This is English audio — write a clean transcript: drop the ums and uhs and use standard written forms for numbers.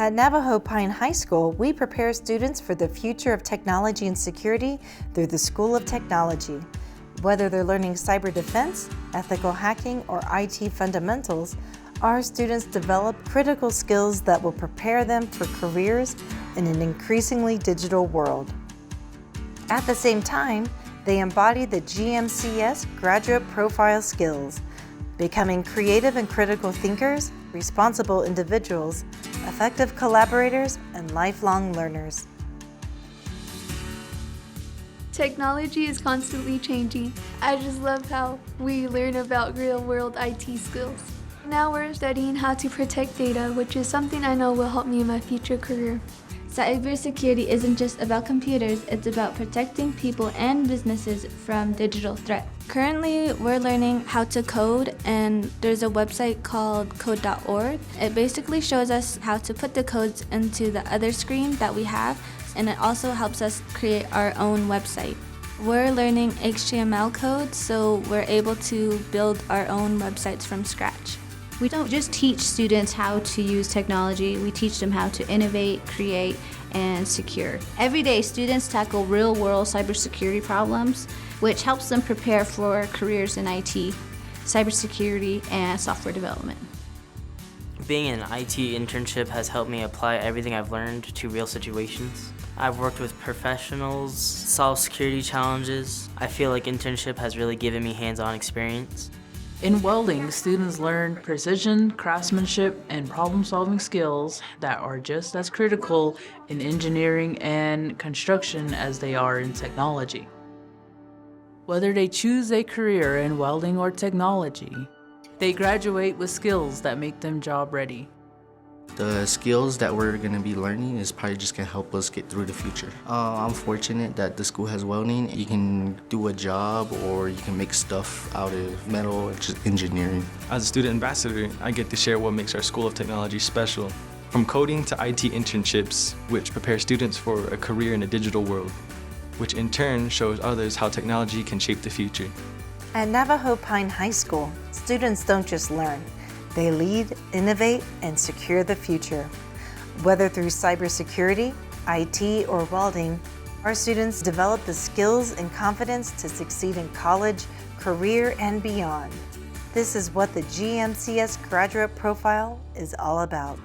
At Navajo Pine High School, we prepare students for the future of technology and security through the School of Technology. Whether they're learning cyber defense, ethical hacking, or IT fundamentals, our students develop critical skills that will prepare them for careers in an increasingly digital world. At the same time, they embody the GMCS Graduate Profile Skills, becoming creative and critical thinkers, responsible individuals, effective collaborators, and lifelong learners. Technology is constantly changing. I just love how we learn about real-world IT skills. Now we're studying how to protect data, which is something I know will help me in my future career. Cybersecurity isn't just about computers, it's about protecting people and businesses from digital threats. Currently, we're learning how to code, and there's a website called code.org. It basically shows us how to put the codes into the other screen that we have, and it also helps us create our own website. We're learning HTML code, so we're able to build our own websites from scratch. We don't just teach students how to use technology, we teach them how to innovate, create, and secure. Every day, students tackle real-world cybersecurity problems, which helps them prepare for careers in IT, cybersecurity, and software development. Being in an IT internship has helped me apply everything I've learned to real situations. I've worked with professionals, solved security challenges. I feel like internship has really given me hands-on experience. In welding, students learn precision, craftsmanship, and problem-solving skills that are just as critical in engineering and construction as they are in technology. Whether they choose a career in welding or technology, they graduate with skills that make them job-ready. The skills that we're going to be learning is probably just going to help us get through the future. I'm fortunate that the school has welding. You can do a job or you can make stuff out of metal or just engineering. As a student ambassador, I get to share what makes our School of Technology special. From coding to IT internships, which prepare students for a career in a digital world, which in turn shows others how technology can shape the future. At Navajo Pine High School, students don't just learn. They lead, innovate, and secure the future. Whether through cybersecurity, IT, or welding, our students develop the skills and confidence to succeed in college, career, and beyond. This is what the GMCS Graduate Profile is all about.